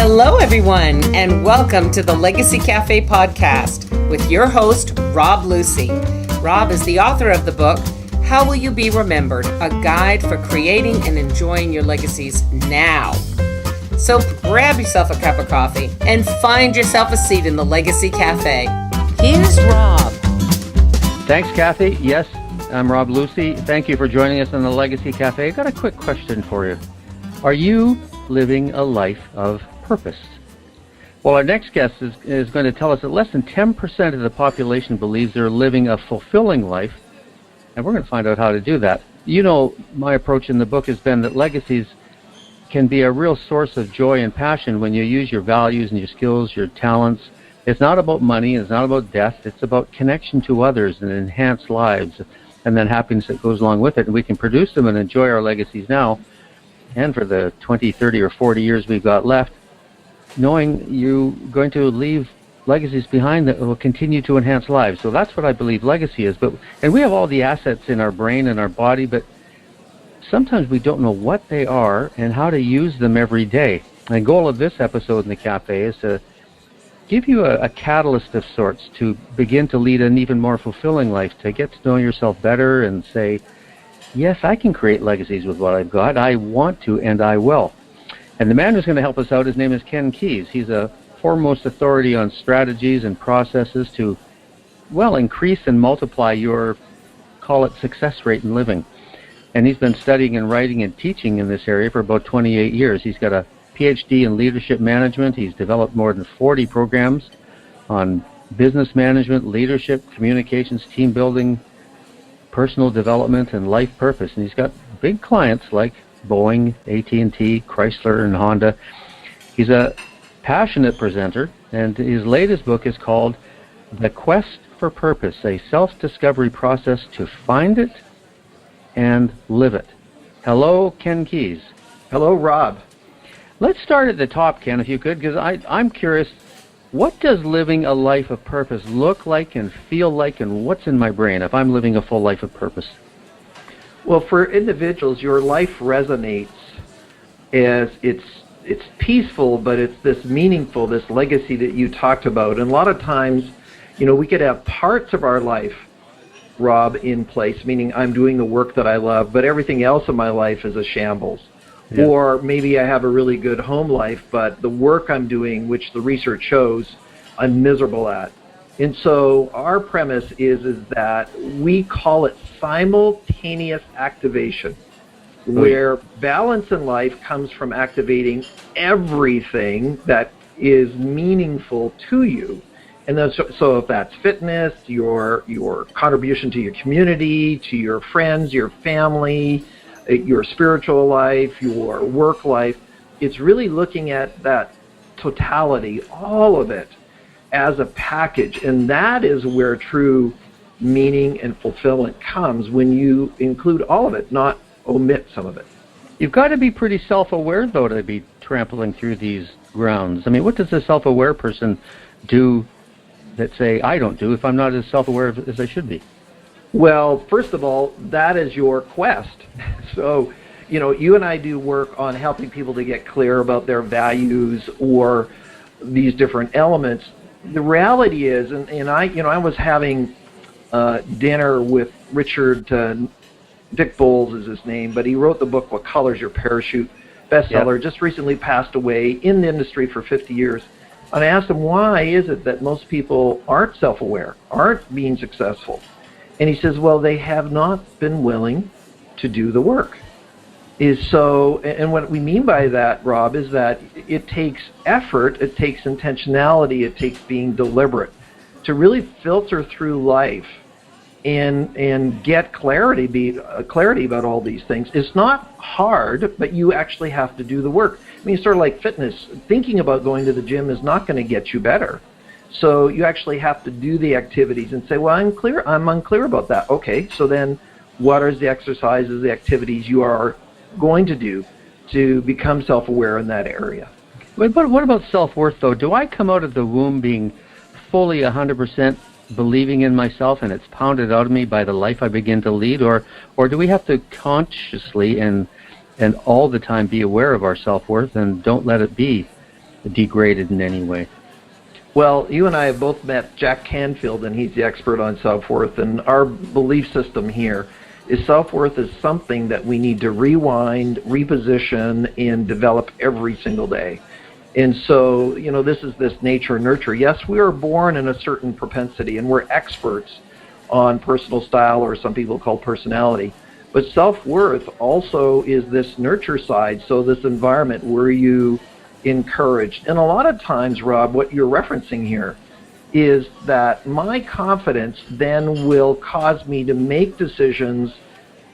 Hello, everyone, and welcome to the Legacy Cafe podcast with your host, Robb Lucy. Robb is the author of the book, How Will You Be Remembered? A Guide for Creating and Enjoying Your Legacies Now. So grab yourself a cup of coffee and find yourself a seat in the Legacy Cafe. Here's Robb. Thanks, Kathy. Yes, I'm Robb Lucy. Thank you for joining us on the Legacy Cafe. I got a quick question for you. Are you living a life of purpose? Well, our next guest is going to tell us that less than 10% of the population believes they're living a fulfilling life, and we're going to find out how to do that. You know, my approach in the book has been that legacies can be a real source of joy and passion when you use your values and your skills, your talents. It's not about money, it's not about death, it's about connection to others and enhanced lives, and then happiness that goes along with it. And we can produce them and enjoy our legacies now, and for the 20, 30, or 40 years we've got left, knowing you're going to leave legacies behind that will continue to enhance lives. So that's what I believe legacy is. And we have all the assets in our brain and our body, but sometimes we don't know what they are and how to use them every day. And the goal of this episode in the cafe is to give you a catalyst of sorts to begin to lead an even more fulfilling life, to get to know yourself better and say, yes, I can create legacies with what I've got. I want to, and I will. And the man who's going to help us out, his name is Keis. He's a foremost authority on strategies and processes to, well, increase and multiply your, call it, success rate in living. And he's been studying and writing and teaching in this area for about 28 years. He's got a PhD in leadership management. He's developed more than 40 programs on business management, leadership, communications, team building, personal development, and life purpose. And he's got big clients like Boeing, AT&T, Chrysler, and Honda. He's a passionate presenter, and his latest book is called The Quest for Purpose, a self-discovery process to find it and live it. Hello, Keis. Hello, Robb. Let's start at the top, Ken, if you could, because I'm curious, what does living a life of purpose look like and feel like, and what's in my brain if I'm living a full life of purpose? Well, for individuals, your life resonates as it's peaceful, but it's this meaningful, this legacy that you talked about. And a lot of times, you know, we could have parts of our life, Robb, in place, meaning I'm doing the work that I love, but everything else in my life is a shambles. Yeah. Or maybe I have a really good home life, but the work I'm doing, which the research shows, I'm miserable at. And so our premise is that we call it simultaneous activation, where balance in life comes from activating everything that is meaningful to you. And then, so if that's fitness, your contribution to your community, to your friends, your family, your spiritual life, your work life, it's really looking at that totality, all of it, as a package. And that is where true meaning and fulfillment comes, when you include all of it, not omit some of it. You've got to be pretty self-aware, though, to be trampling through these grounds. I mean, what does a self-aware person do that, say, I don't do if I'm not as self-aware as I should be? Well, first of all, that is your quest. So, you know, you and I do work on helping people to get clear about their values or these different elements. The reality is, and I was having dinner with Richard, Dick Bowles is his name, but he wrote the book, What Color's Your Parachute, bestseller, Yep. Just recently passed away, in the industry for 50 years. And I asked him, why is it that most people aren't self-aware, aren't being successful? And he says, well, they have not been willing to do the work. And what we mean by that, Robb, is that it takes effort, it takes intentionality, it takes being deliberate to really filter through life and get clarity about all these things. It's not hard, but you actually have to do the work. I mean, sort of like fitness. Thinking about going to the gym is not going to get you better. So you actually have to do the activities and say, well, I'm unclear about that. Okay, so then what are the exercises, the activities you are going to do to become self-aware in that area? But what about self-worth, though? Do I come out of the womb being fully 100% believing in myself and it's pounded out of me by the life I begin to lead? Or do we have to consciously and all the time be aware of our self-worth and don't let it be degraded in any way? Well, you and I have both met Jack Canfield, and he's the expert on self-worth. And our belief system here is self-worth is something that we need to rewind, reposition, and develop every single day. And so, this is this nature and nurture. Yes, we are born in a certain propensity, and we're experts on personal style, or some people call personality. But self-worth also is this nurture side, so this environment where you encourage. And a lot of times, Rob, what you're referencing here is that my confidence then will cause me to make decisions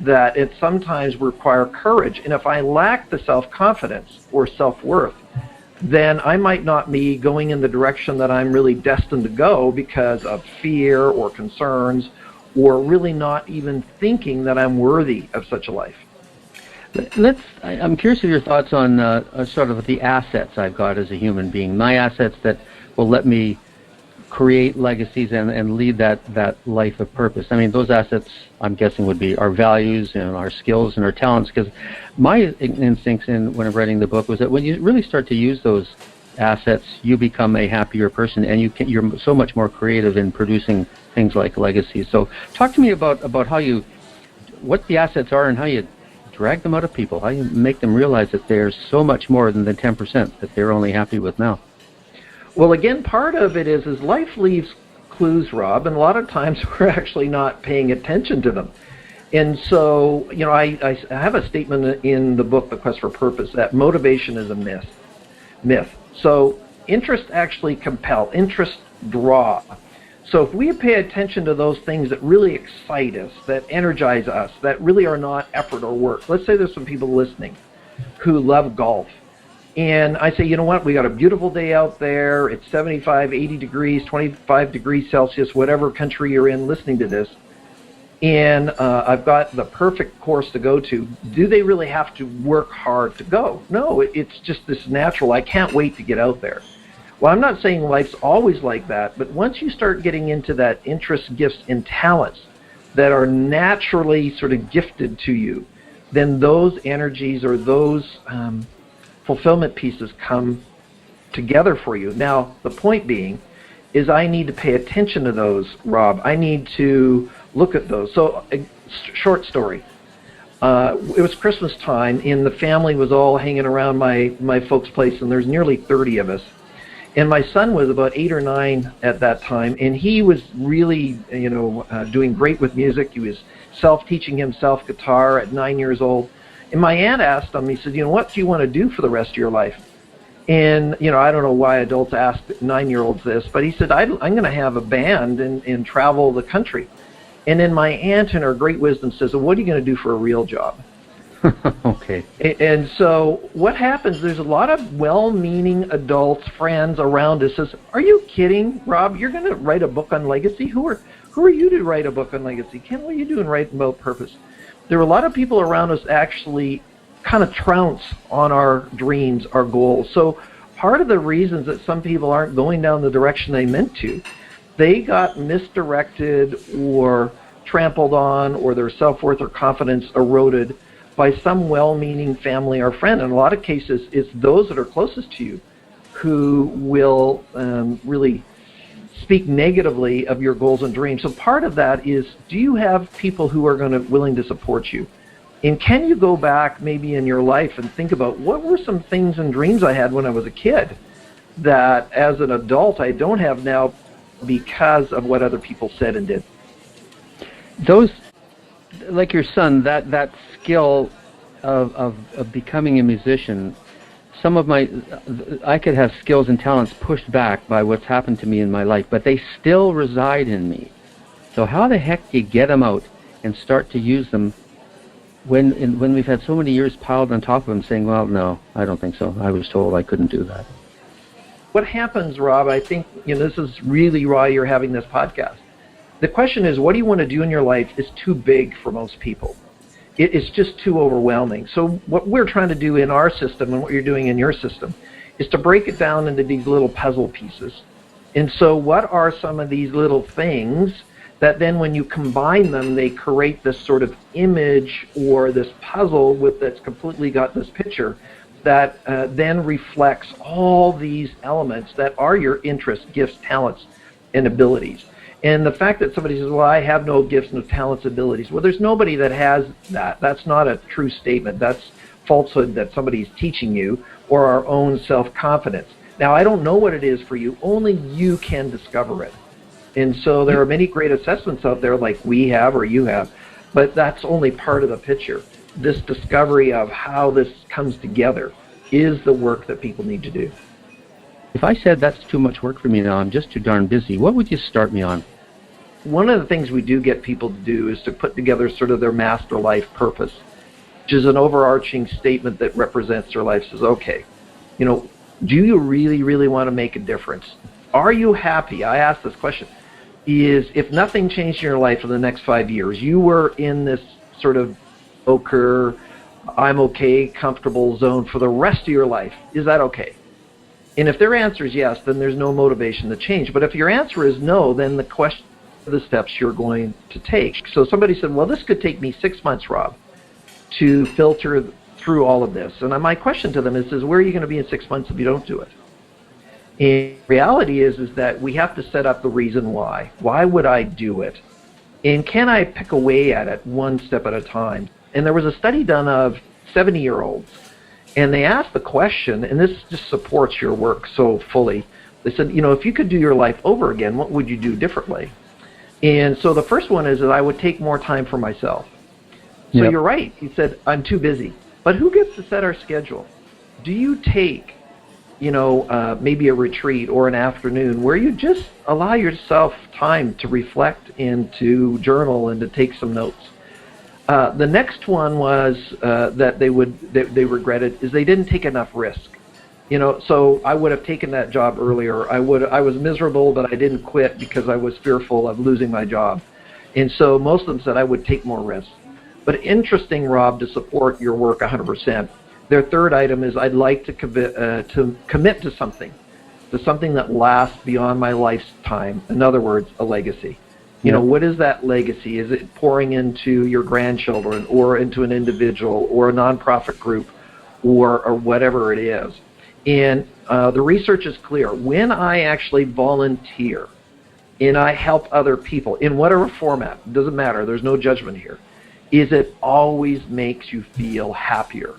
that it sometimes require courage. And if I lack the self-confidence or self-worth, then I might not be going in the direction that I'm really destined to go because of fear or concerns, or really not even thinking that I'm worthy of such a life. I'm curious of your thoughts on sort of the assets I've got as a human being, my assets that will let me create legacies and lead that life of purpose. I mean, those assets, I'm guessing, would be our values and our skills and our talents, because my instincts when I'm writing the book was that when you really start to use those assets, you become a happier person, and you're so much more creative in producing things like legacies. So talk to me about what the assets are and how you drag them out of people, how you make them realize that there's so much more than the 10% that they're only happy with now. Well, again, part of it is life leaves clues, Rob, and a lot of times we're actually not paying attention to them. And so, I have a statement in the book, The Quest for Purpose, that motivation is a myth. So interest actually compel, interest draw. So if we pay attention to those things that really excite us, that energize us, that really are not effort or work. Let's say there's some people listening who love golf. And I say, you know what, we got a beautiful day out there. It's 75, 80 degrees, 25 degrees Celsius, whatever country you're in listening to this. And I've got the perfect course to go to. Do they really have to work hard to go? No, it's just this natural, I can't wait to get out there. Well, I'm not saying life's always like that, but once you start getting into that interest, gifts, and talents that are naturally sort of gifted to you, then those energies or those fulfillment pieces come together for you. Now, the point being is I need to pay attention to those, Rob. I need to look at those. So, a short story. It was Christmas time, and the family was all hanging around my folks' place, and there's nearly 30 of us. And my son was about 8 or 9 at that time, and he was really, doing great with music. He was self-teaching himself guitar at 9 years old. And my aunt asked him, he said, what do you want to do for the rest of your life? And, I don't know why adults ask 9-year-olds this, but he said, I'm going to have a band and travel the country. And then my aunt, in her great wisdom, says, well, what are you going to do for a real job? Okay. And so what happens, there's a lot of well-meaning adults, friends around us says, are you kidding, Rob? You're going to write a book on legacy? Who are you to write a book on legacy? Ken, what are you doing writing about purpose? There were a lot of people around us actually kind of trounce on our dreams, our goals. So part of the reasons that some people aren't going down the direction they meant to, they got misdirected or trampled on, or their self-worth or confidence eroded by some well-meaning family or friend. In a lot of cases, it's those that are closest to you who will really speak negatively of your goals and dreams. So part of that is, do you have people who are willing to support you? And can you go back maybe in your life and think about what were some things and dreams I had when I was a kid that as an adult I don't have now because of what other people said and did? Those, like your son, that skill of becoming a musician, I could have skills and talents pushed back by what's happened to me in my life, but they still reside in me. So how the heck do you get them out and start to use them when we've had so many years piled on top of them saying, well, no, I don't think so. I was told I couldn't do that. What happens, Rob, I think, this is really why you're having this podcast. The question is, what do you want to do in your life is too big for most people. It's just too overwhelming. So what we're trying to do in our system and what you're doing in your system is to break it down into these little puzzle pieces. And so what are some of these little things that then when you combine them, they create this sort of image or this puzzle that's completely got this picture. that then reflects all these elements that are your interests, gifts, talents, and abilities. And the fact that somebody says, well, I have no gifts, no talents, abilities. Well, there's nobody that has that. That's not a true statement. That's falsehood that somebody's teaching you, or our own self-confidence. Now, I don't know what it is for you. Only you can discover it. And so there are many great assessments out there like we have or you have, but that's only part of the picture. This discovery of how this comes together is the work that people need to do. If I said that's too much work for me now, I'm just too darn busy, what would you start me on? One of the things we do get people to do is to put together sort of their master life purpose, which is an overarching statement that represents their life. Says, okay, do you really, really want to make a difference? Are you happy? I ask this question. Is if nothing changed in your life in the next 5 years, you were in this sort of ochre, I'm okay, comfortable zone for the rest of your life, is that okay? And if their answer is yes, then there's no motivation to change. But if your answer is no, then the question of the steps you're going to take. So somebody said, well, this could take me 6 months, Rob, to filter through all of this. And my question to them is where are you going to be in 6 months if you don't do it? And reality is that we have to set up the reason why. Why would I do it? And can I pick away at it one step at a time? And there was a study done of 70-year-olds, and they asked the question, and this just supports your work so fully. They said, if you could do your life over again, what would you do differently? And so the first one is that I would take more time for myself. So You're right. He said, I'm too busy. But who gets to set our schedule? Do you take maybe a retreat or an afternoon where you just allow yourself time to reflect and to journal and to take some notes? The next one was that they regretted is they didn't take enough risk. So I would have taken that job earlier. I was miserable, but I didn't quit because I was fearful of losing my job. And so most of them said I would take more risks. But interesting, Rob, to support your work 100%. Their third item is I'd like to commit to something that lasts beyond my lifetime. In other words, a legacy. What is that legacy? Is it pouring into your grandchildren or into an individual or a nonprofit group or whatever it is? And the research is clear. When I actually volunteer and I help other people in whatever format, it doesn't matter, there's no judgment here, it always makes you feel happier.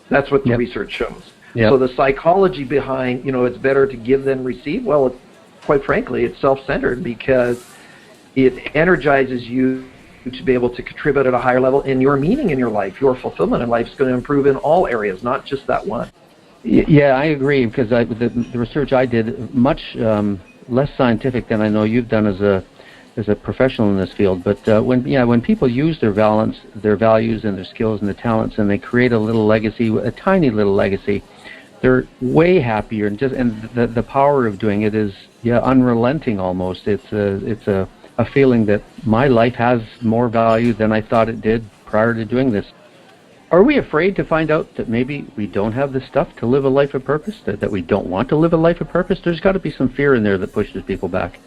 That's what the research shows. Yep. So the psychology behind, it's better to give than receive, well, quite frankly, it's self-centered because it energizes you to be able to contribute at a higher level, and your meaning in your life, your fulfillment in life is going to improve in all areas, not just that one. Yeah, I agree, because the research I did, much less scientific than I know you've done as a professional in this field. But when people use their values and their skills and their talents, and they create a little legacy, a tiny little legacy, they're way happier. And the power of doing it is unrelenting almost. It's a feeling that my life has more value than I thought it did prior to doing this. Are we afraid to find out that maybe we don't have the stuff to live a life of purpose, that we don't want to live a life of purpose? There's got to be some fear in there that pushes people back.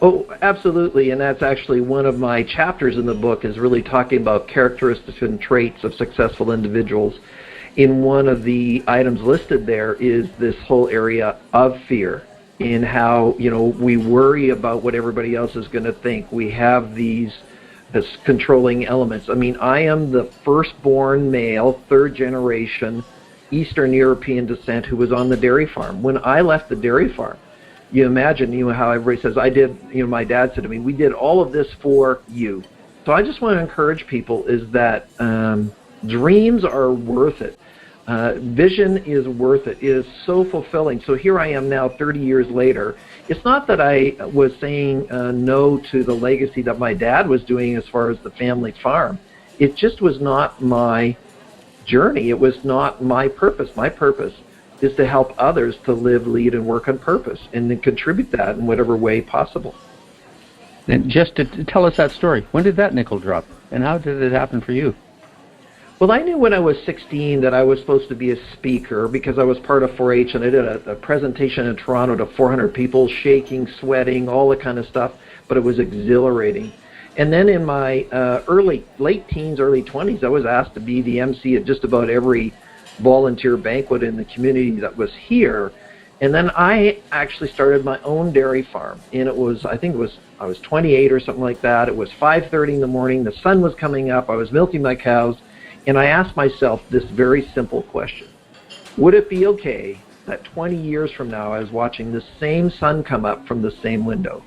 Oh, absolutely, and that's actually one of my chapters in the book is really talking about characteristics and traits of successful individuals. In one of the items listed there is this whole area of fear, in how we worry about what everybody else is going to think. We have these controlling elements. I mean, I am the firstborn male, third generation Eastern European descent who was on the dairy farm. When I left the dairy farm, you imagine how everybody says, I did, my dad said to me, we did all of this for you. So I just want to encourage people is that dreams are worth it. Vision is worth it. It is so fulfilling. So here I am now 30 years later. It's not that I was saying no to the legacy that my dad was doing as far as the family farm. It just was not my journey. It was not my purpose. My purpose is to help others to live, lead, and work on purpose and then contribute that in whatever way possible. And just to tell us that story, when did that nickel drop? And how did it happen for you? Well, I knew when I was 16 that I was supposed to be a speaker because I was part of 4-H, and I did a presentation in Toronto to 400 people, shaking, sweating, all that kind of stuff, but it was exhilarating. And then in my late teens, early 20s, I was asked to be the MC at just about every volunteer banquet in the community that was here. And then I actually started my own dairy farm. And I was 28 or something like that. It was 5:30 in the morning. The sun was coming up. I was milking my cows. And I asked myself this very simple question. Would it be okay that 20 years from now I was watching the same sun come up from the same window?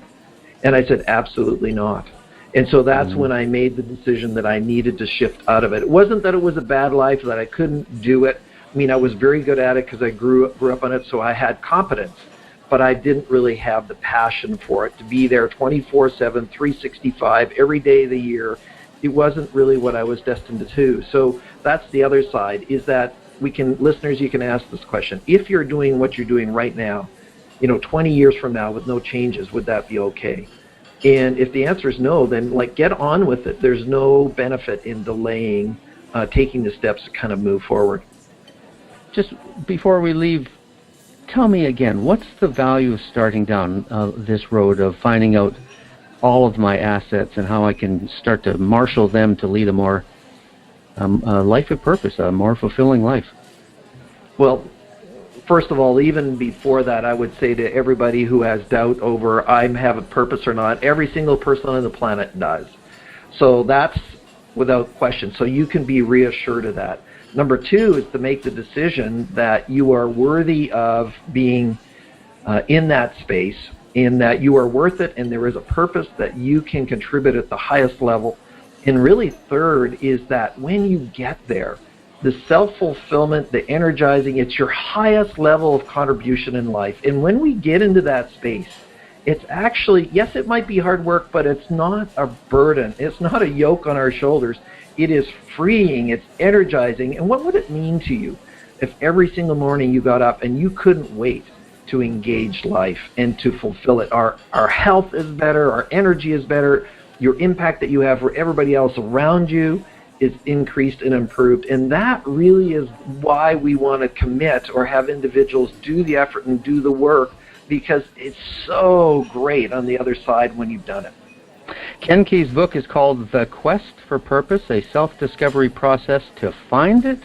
And I said, absolutely not. And so that's when I made the decision that I needed to shift out of it. It wasn't that it was a bad life, that I couldn't do it. I mean, I was very good at it because I grew up on it, so I had competence. But I didn't really have the passion for it, to be there 24/7, 365, every day of the year. It wasn't really what I was destined to do. So that's the other side, is that listeners, you can ask this question. If you're doing what you're doing right now, 20 years from now with no changes, would that be okay? And if the answer is no, then get on with it. There's no benefit in delaying taking the steps to kind of move forward. Just before we leave, tell me again, what's the value of starting down this road of finding out all of my assets and how I can start to marshal them to lead a more life of purpose, a more fulfilling life? Well, first of all, even before that, I would say to everybody who has doubt over I have a purpose or not, every single person on the planet does. So that's without question. So you can be reassured of that. Number two is to make the decision that you are worthy of being in that space, in that you are worth it, and there is a purpose that you can contribute at the highest level. And really, third is that when you get there, the self-fulfillment, the energizing, it's your highest level of contribution in life. And when we get into that space, it's actually, yes, it might be hard work, but it's not a burden. It's not a yoke on our shoulders. It is freeing, it's energizing. And what would it mean to you if every single morning you got up and you couldn't wait to engage life and to fulfill it? Our health is better, our energy is better, your impact that you have for everybody else around you is increased and improved. And that really is why we want to commit or have individuals do the effort and do the work, because it's so great on the other side when you've done it. Ken Keis' book is called The Quest for Purpose, a self-discovery process to find it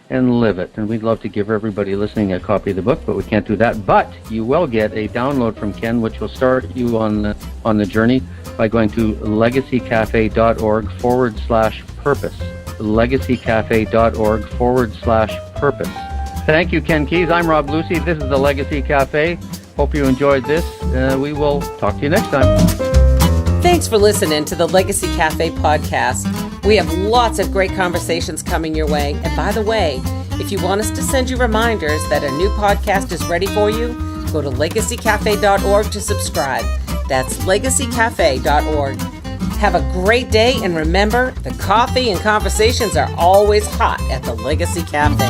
and live it. And we'd love to give everybody listening a copy of the book, but we can't do that. But you will get a download from Ken, which will start you on the journey by going to legacycafe.org/purpose. legacycafe.org/purpose. Thank you, Ken Keis. I'm Rob Lucy. This is the Legacy Cafe. Hope you enjoyed this. We will talk to you next time. Thanks for listening to the Legacy Cafe podcast. We have lots of great conversations coming your way. And by the way, if you want us to send you reminders that a new podcast is ready for you, go to legacycafe.org to subscribe. That's legacycafe.org. Have a great day, and remember, the coffee and conversations are always hot at the Legacy Cafe.